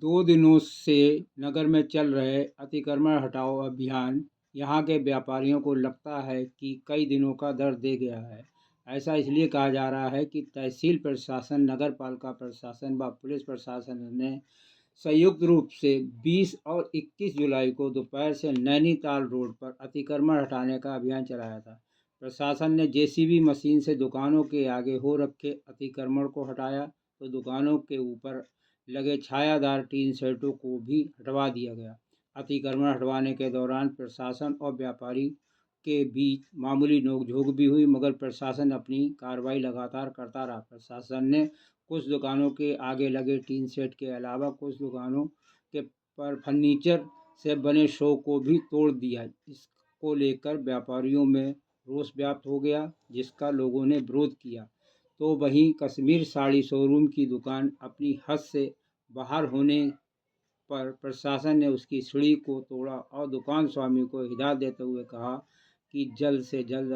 2 दिनों से नगर में चल रहे अतिक्रमण हटाओ अभियान यहां के व्यापारियों को लगता है कि कई दिनों का दर्द दे गया है। ऐसा इसलिए कहा जा रहा है कि तहसील प्रशासन, नगर पालिका प्रशासन व पुलिस प्रशासन ने संयुक्त रूप से 20 और 21 जुलाई को दोपहर से नैनीताल रोड पर अतिक्रमण हटाने का अभियान चलाया था। प्रशासन ने जेसीबी मशीन से दुकानों के आगे हो रखे अतिक्रमण को हटाया तो दुकानों के ऊपर लगे छायादार टीन शेडों को भी हटवा दिया गया। अतिक्रमण हटवाने के दौरान प्रशासन और व्यापारी के बीच मामूली नोकझोंक भी हुई, मगर प्रशासन अपनी कार्रवाई लगातार करता रहा। प्रशासन ने कुछ दुकानों के आगे लगे टीन शेड के अलावा कुछ दुकानों के पर फर्नीचर से बने शो को भी तोड़ दिया। इसको लेकर व्यापारियों में रोष व्याप्त हो गया, जिसका लोगों ने विरोध किया। तो वहीं कश्मीर साड़ी शोरूम की दुकान अपनी हद से बाहर होने पर प्रशासन ने उसकी सीढ़ी को तोड़ा और दुकान स्वामी को हिदायत देते हुए कहा कि जल्द से जल्द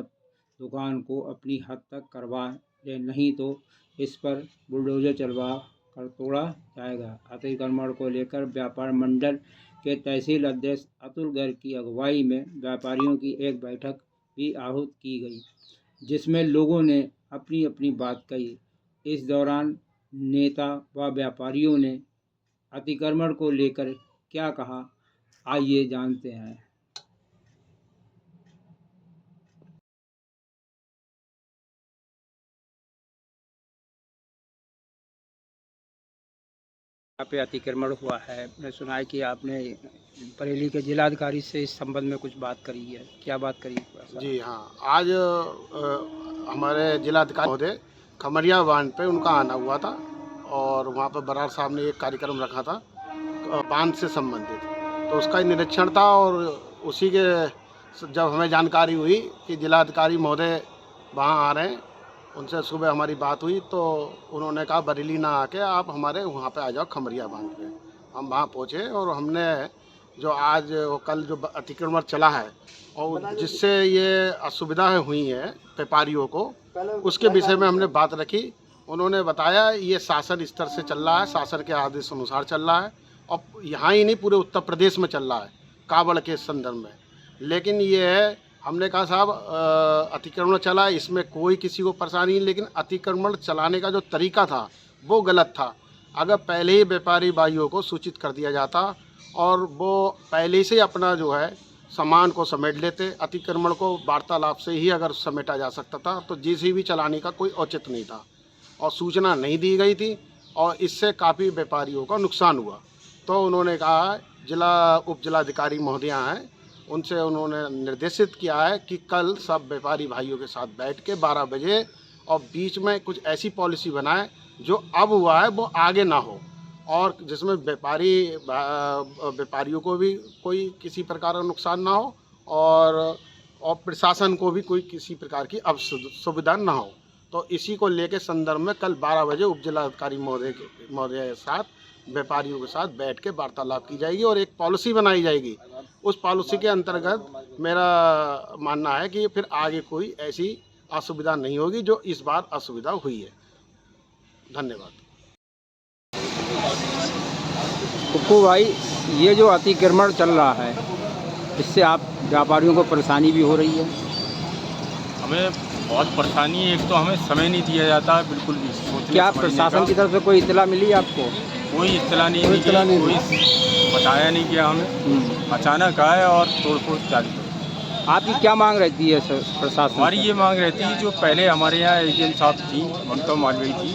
दुकान को अपनी हद तक करवा ले, नहीं तो इस पर बुलडोजर चलवा कर तोड़ा जाएगा। अतिक्रमण को लेकर व्यापार मंडल के तहसील अध्यक्ष अतुल गर्ग की अगुवाई में व्यापारियों की एक बैठक भी आहूत की गई, जिसमें लोगों ने अपनी अपनी बात कही। इस दौरान नेता व व्यापारियों ने अतिक्रमण को लेकर क्या कहा, आइए जानते हैं। यहाँ पे अतिक्रमण हुआ है, मैं सुना है कि आपने बरेली के जिलाधिकारी से इस संबंध में कुछ बात करी है, क्या बात करी? जी हाँ, आज हमारे जिलाधिकारी महोदय खमरिया बांध पे उनका आना हुआ था और वहाँ पर बराड़ साहब ने एक कार्यक्रम रखा था बांध से संबंधित, तो उसका निरीक्षण था। और उसी के जब हमें जानकारी हुई कि जिलाधिकारी महोदय वहाँ आ रहे हैं, उनसे सुबह हमारी बात हुई तो उन्होंने कहा बरेली ना आके आप हमारे वहाँ पे आ जाओ खमरिया बांध पे। हम वहाँ पहुँचे और हमने जो आज कल जो अतिक्रमण चला है और जिससे ये असुविधाएं हुई हैं व्यापारियों को, उसके विषय में हमने बात रखी। उन्होंने बताया ये शासन स्तर से चल रहा है, शासन के आदेश अनुसार चल रहा है और यहाँ ही नहीं पूरे उत्तर प्रदेश में चल रहा है कावड़ के संदर्भ में। लेकिन ये है, हमने कहा साहब अतिक्रमण चला, इसमें कोई किसी को परेशानी नहीं, लेकिन अतिक्रमण चलाने का जो तरीका था वो गलत था। अगर पहले ही व्यापारी भाइयों को सूचित कर दिया जाता और वो पहले से अपना जो है सामान को समेट लेते, अतिक्रमण को वार्तालाप से ही अगर समेटा जा सकता था तो जेसीबी चलाने का कोई औचित्य नहीं था। और सूचना नहीं दी गई थी और इससे काफ़ी व्यापारियों का नुकसान हुआ। तो उन्होंने कहा, उप जिलाधिकारी महोदय हैं, उनसे उन्होंने निर्देशित किया है कि कल सब व्यापारी भाइयों के साथ बैठ के 12 बजे और बीच में कुछ ऐसी पॉलिसी बनाए जो अब हुआ है वो आगे ना हो, और जिसमें व्यापारियों को भी कोई किसी प्रकार का नुकसान ना हो और प्रशासन को भी कोई किसी प्रकार की असुविधा ना हो। तो इसी को लेके संदर्भ में कल 12 बजे उप जिलाधिकारी महोदय के साथ व्यापारियों के साथ बैठ के वार्तालाप की जाएगी और एक पॉलिसी बनाई जाएगी। उस पॉलिसी के अंतर्गत मेरा मानना है कि फिर आगे कोई ऐसी असुविधा नहीं होगी जो इस बार असुविधा हुई है। धन्यवाद। कुक्कू भाई, ये जो अतिक्रमण चल रहा है इससे आप व्यापारियों को परेशानी भी हो रही है? हमें बहुत परेशानी है। एक तो हमें समय नहीं दिया जाता है बिल्कुल भी। क्या प्रशासन की तरफ से कोई इत्तला मिली आपको? कोई इत्तला नहीं दी, कोई बताया नहीं गया हमें। अचानक आए और तोड़फोड़ जारी कर। आपकी क्या मांग रहती है सर प्रशासन? हमारी ये मांग रहती है, जो पहले हमारे यहाँ एजेंट साहब थी, ममता मालवीय थी,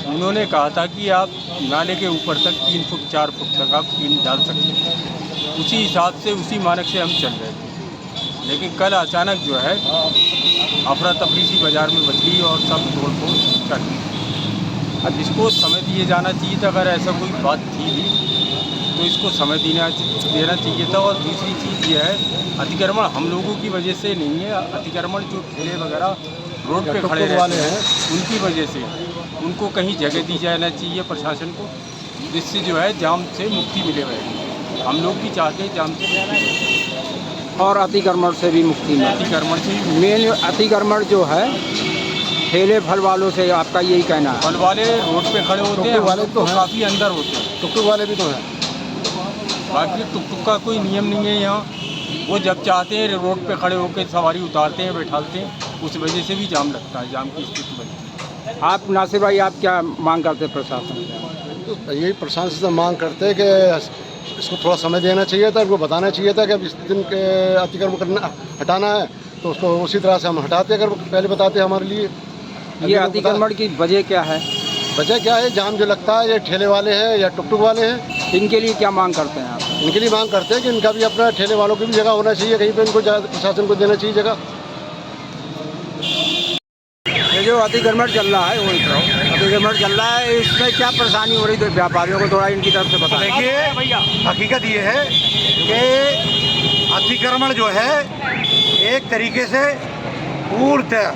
उन्होंने कहा था कि आप नाले के ऊपर तक 3 फुट 4 फुट तक आप टीन डाल सकते हैं। उसी हिसाब से, उसी मानक से हम चल रहे थे। लेकिन कल अचानक जो है अफरा तफरी सी बाज़ार में मच गई और सब तोड़फोड़ कर दी। अब इसको समय दिए जाना चाहिए था। अगर ऐसा कोई बात थी भी तो इसको समय देना चाहिए था। और दूसरी चीज़ ये है, अतिक्रमण हम लोगों की वजह से नहीं है। अतिक्रमण जो ठेले वगैरह रोड पे खड़े रहते हैं उनकी वजह से, उनको कहीं जगह दी जाना चाहिए प्रशासन को, जिससे जो है जाम से मुक्ति मिले हुए। हम लोग भी चाहते हैं जाम से और अतिक्रमण से भी मुक्ति मिले। अतिक्रमण से मेन अतिक्रमण जो है ठेले फल वालों से आपका यही कहना है? फल वाले रोड पे खड़े होते हैं, टुकटुक वाले हम लोग तो तो हैं। काफ़ी अंदर होते हैं। टुकटुक वाले भी तो हैं। बाकी टुकटुक का कोई नियम नहीं है यहाँ, वो जब चाहते हैं रोड पे खड़े होकर सवारी उतारते हैं, बैठाते हैं, उस वजह से भी जाम लगता है, जाम की स्थिति बनती है। आप नासिर भाई, आप क्या मांग करते हैं प्रशासन से? तो यही प्रशासन से मांग करते हैं कि इसको थोड़ा समय देना चाहिए था, इनको बताना चाहिए था कि अब इस दिन के अतिक्रमण करना हटाना है तो उसको उसी तरह से हम हटाते, अगर वो पहले बताते हमारे लिए। ये अतिक्रमण की वजह क्या है? वजह क्या है, जाम जो लगता है ये ठेले वाले हैं या टुकटुक वाले हैं। इनके लिए क्या मांग करते हैं आप? इनके लिए मांग करते हैं कि इनका भी अपना ठेले वालों की भी जगह होना चाहिए, कहीं पे इनको प्रशासन को देना चाहिए जगह। ये जो अतिक्रमण चल रहा है, अतिक्रमण चल रहा है, इसमें क्या परेशानी हो रही है व्यापारियों को, थोड़ा इनकी तरफ से बताएं। देखिए, हकीकत ये है कि अतिक्रमण जो है एक तरीके से पूर्णतः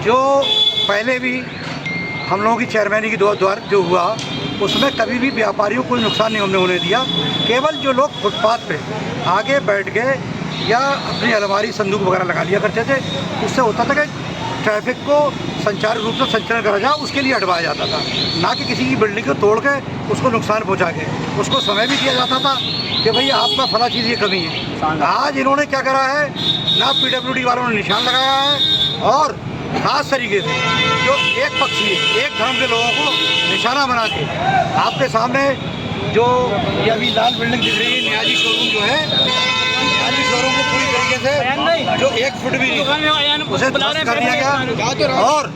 जो पहले भी हम लोगों की चेयरमैनी की द्वार जो हुआ उसमें कभी भी व्यापारियों को कोई नुकसान नहीं हमने होने दिया। केवल जो लोग फुटपाथ पे आगे बैठ गए या अपनी अलमारी संदूक वगैरह लगा लिया करते थे, उससे होता था कि ट्रैफिक को संचार रूप से संचालन करा जाए, उसके लिए हटवाया जाता था, ना कि किसी की बिल्डिंग को तोड़ के उसको नुकसान पहुंचा के उसको समय भी दिया जाता था कि भाई आपका फला चीज़ ये कमी है। आज इन्होंने क्या करा है, ना PWD वालों ने निशान लगाया है और ख़ास तरीके से जो एक पक्षी एक धर्म के लोगों को निशाना बना के आपके सामने जो ये अभी लाल बिल्डिंग दिख रही है, न्याजी शोरूम जो है, न्याजी शोरूम को पूरी तरीके से जो 1 फुट भी नहीं उसे ध्वस्त कर दिया गया। और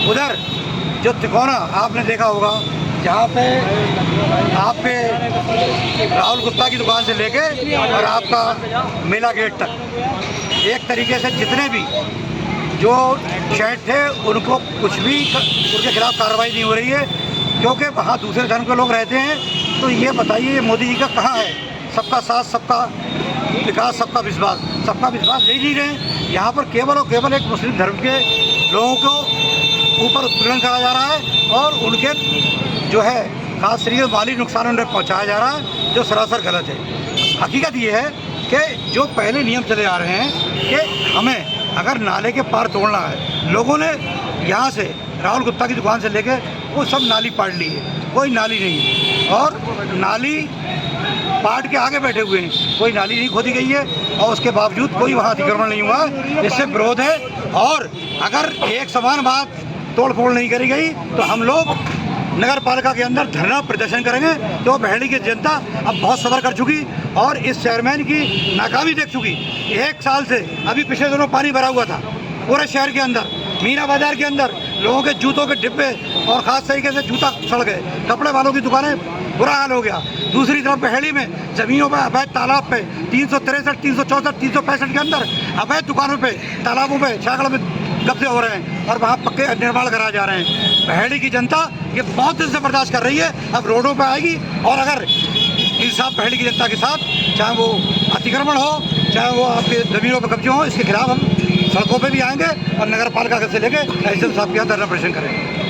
उधर जो तिकोना आपने देखा होगा, जहाँ पे आपके राहुल गुप्ता की दुकान से लेके और आपका मेला गेट तक एक तरीके से जितने भी जो शेड थे उनको कुछ भी उनके खिलाफ कार्रवाई नहीं हो रही है, क्योंकि वहाँ दूसरे धर्म के लोग रहते हैं। तो ये बताइए मोदी जी का कहाँ है सबका साथ, सबका विकास, सबका विश्वास? सबका विश्वास ले नहीं रहे। यहाँ पर केवल और केवल एक मुस्लिम धर्म के लोगों को ऊपर उत्पीड़न करा जा रहा है और उनके जो है खास तरीके से माली नुकसान उन्हें पहुँचाया जा रहा है, जो सरासर गलत है। हकीकत ये है कि जो पहले नियम चले आ रहे हैं कि हमें अगर नाले के पार तोड़ना है, लोगों ने यहाँ से राहुल गुप्ता की दुकान से लेके वो सब नाली पाट ली है, कोई नाली नहीं है और नाली पाट के आगे बैठे हुए हैं, कोई नाली नहीं खोदी गई है और उसके बावजूद कोई वहाँ अतिक्रमण नहीं हुआ। इससे विरोध है और अगर एक समान बात तोड़ फोड़ नहीं करी गई तो हम लोग नगर पालिका के अंदर धरना प्रदर्शन करेंगे। तो बहेड़ी की जनता अब बहुत सब्र कर चुकी और इस चेयरमैन की नाकामी देख चुकी। 1 साल से अभी पिछले दिनों पानी भरा हुआ था पूरे शहर के अंदर, मीना बाजार के अंदर लोगों के जूतों के डिब्बे और ख़ास तरीके से जूता सड़ गए, कपड़े वालों की दुकानें बुरा हाल हो गया। दूसरी तरफ बहेड़ी में ज़मीनों पर अवैध तालाब पे 363, 364, 365 के अंदर अवैध दुकानों पे तालाबों पे छागड़ में कब्जे हो रहे हैं और वहाँ पक्के निर्माण कराए जा रहे हैं। बहेड़ी की जनता ये बहुत दिन से बर्दाश्त कर रही है, अब रोडों पर आएगी और अगर इंसाफ बहेड़ी की जनता के साथ, चाहे वो अतिक्रमण हो चाहे वो आपके ज़मीनों पर कब्जे हो, इसके खिलाफ हम सड़कों पे भी आएंगे और नगर पालिका से लेकर एसडीएम साहब के यहाँ धरना प्रदर्शन करेंगे।